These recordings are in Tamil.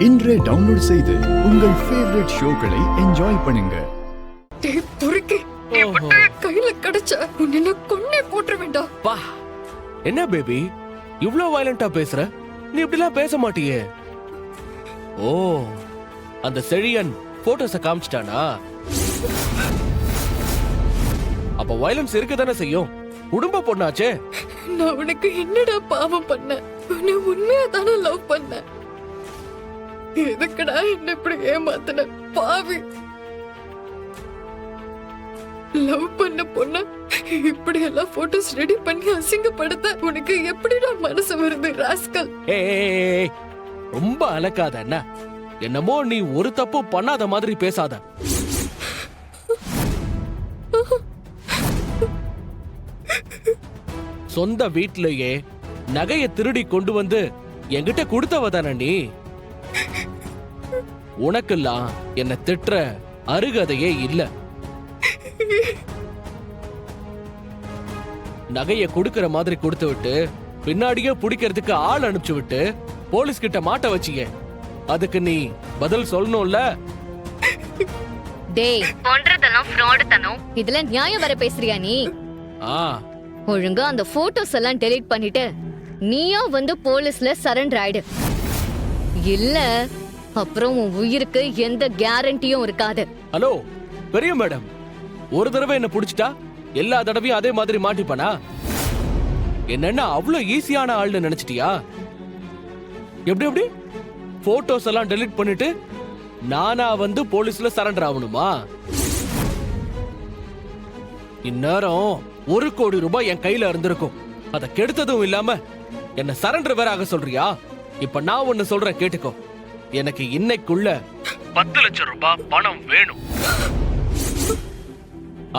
இன்றே டவுன்லோட் செய்து உங்கள் ஃபேவரட் ஷோக்களை என்ஜாய் பண்ணுங்க. கையில கிடைச்ச உன்னை கொன்னே போட்டுற வேண்டாம். பா, என்ன பேபி இவ்ளோ வயலண்டா பேசுற? நீ இப்படிலாம் பேச மாட்டியே. ஓ, அந்த செழியன் போட்டோஸ காமிச்சிட்டானா? அப்ப வயலன்ஸ் இருக்க தானே செய்யும். குடும்ப பொண்ணாச்சே. நான் உனக்கு என்னடா பாவம் பண்ண? உன்னை உண்மையா தானே லவ் பண்ண. எதுக்குடா என்ன இப்படி ஏமாத்தின பாவி? லவ் பண்ண பொண்ண இப்படி எல்லாம் போட்டோஸ் ரெடி பண்ணி அசிங்கப்படுத்த உனக்கு எப்படிடா மனசு வருது ராஸ்கல்? ஏய், ரொம்ப அலக்காத. என்ன என்னமோ நீ ஒரு தப்பு பண்ணாத மாதிரி பேசாத. சொந்த வீட்லயே நகைய திருடி கொண்டு வந்து என்கிட்ட கொடுத்தவ தானே நீ. உனக்கெல்லாம் என்ன திட்டுற அருகதையே இல்ல. நகைய கொடுக்கற மாதிரி கொடுத்து விட்டு பின்னாடியே பிடிக்கிறதுக்கு ஆள் அனுப்பிச்சு விட்டு போலீஸ் கிட்ட மாட்ட வச்சியே. அதுக்கு நீ பதில் சொல்லணும்ல. டேய், பண்றதெல்லாம் ஃப்ராட் தனம். இதுல நியாயம் வர பேசுறியா நீ? ஒழுங்கா அந்த போட்டோஸ் எல்லாம் டெலீட் பண்ணிட்டு நீயா வந்து போலீஸ்ல சரண்டர் ஆயிடு. இல்ல அப்புறம் உன் உயிருக்கு எந்த கேரண்டியும் இருக்காது. ஹலோ பெரிய மேடம், ஒரு தடவை என்ன புடிச்சிட்டா எல்லா தடவையும் அதே மாதிரி மாட்டிப்பானா? என்னன்னா அவ்வளவு ஈஸியான ஆள்னு நினைச்சிட்டியா? எப்படி எப்படி போட்டோஸ் எல்லாம் டெலீட் பண்ணிட்டு நானா வந்து போலீஸ்ல சரண்டர் ஆகணுமா? இந்நேரம் 1 கோடி ரூபாய் என் கையில இருந்திருக்கும். அதை கெடுத்ததும் இல்லாம என்ன சரண்டர் வேற ஆக சொல்றியா? இப்ப நான் ஒன்னு சொல்றேன் கேட்டுக்கோ. எனக்கு இன்னைக்குள்ள 10 லட்சம் ரூபாய் பணம் வேணும்.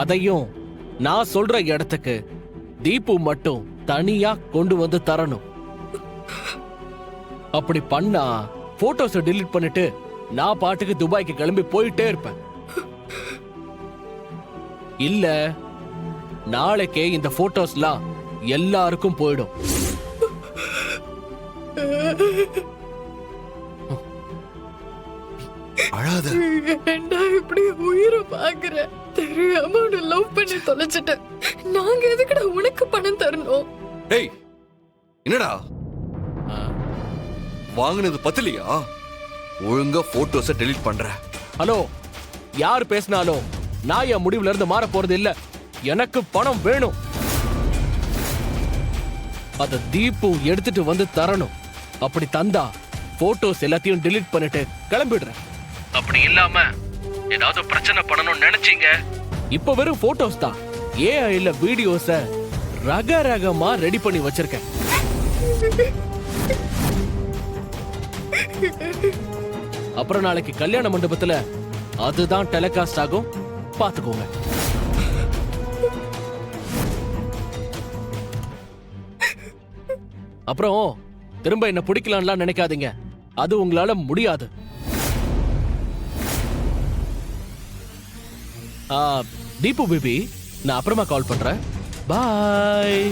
அதையும் நான் சொல்ற இடத்துக்கு தீபு மட்டும் தனியா கொண்டு வந்து தரணும். அப்படி பண்ணா போட்டோஸ டெலீட் பண்ணிட்டு நான் பாட்டுக்கு துபாய்க்கு கிளம்பி போயிட்டே இருப்பேன். இல்ல நாளைக்கே இந்த போட்டோஸ்லாம் எல்லாருக்கும் போயிடும். அழாத. ஏன்டா இப்படி உயிரை பாக்குற? தெரியாம உன்னை லவ் பண்ணி தொலைச்சிட்டேன். நாங்க எதுக்குடா உனக்கு பணம் தரணும்? டேய், என்னடா வாங்குனது பத்தலையா? ஒழுங்கா போட்டோஸ டெலீட் பண்ற. ஹலோ, யார் பேசினாலும் நான் என் முடிவுல இருந்து மாற போறது இல்ல. எனக்கு பணம் வேணும். அத தீபு எடுத்துட்டு வந்து தரணும். அப்படி தந்தா போட்டோஸ் எல்லாத்தையும் டெலீட் பண்ணிட்டு கிளம்பிடுறேன். அப்படி இல்லாம ஏதாவது பிரச்சனை பண்ணணும்னு நினைச்சீங்க, இப்ப வெறும் போட்டோஸ் தான். ஏஐல வீடியோஸ ரகரகமா ரெடி பண்ணி வச்சிருக்கேன். அப்புறம் நாளைக்கு கல்யாண மண்டபத்துல அதுதான் டெலிகாஸ்ட் ஆகும். பாத்துக்கோங்க. அப்புறம் திரும்ப என்ன பிடிக்கலாம்லாம் நினைக்காதீங்க. அது உங்களால முடியாது. தீபு பேபி, நான் அப்புறமா கால் பண்றேன். பாய்.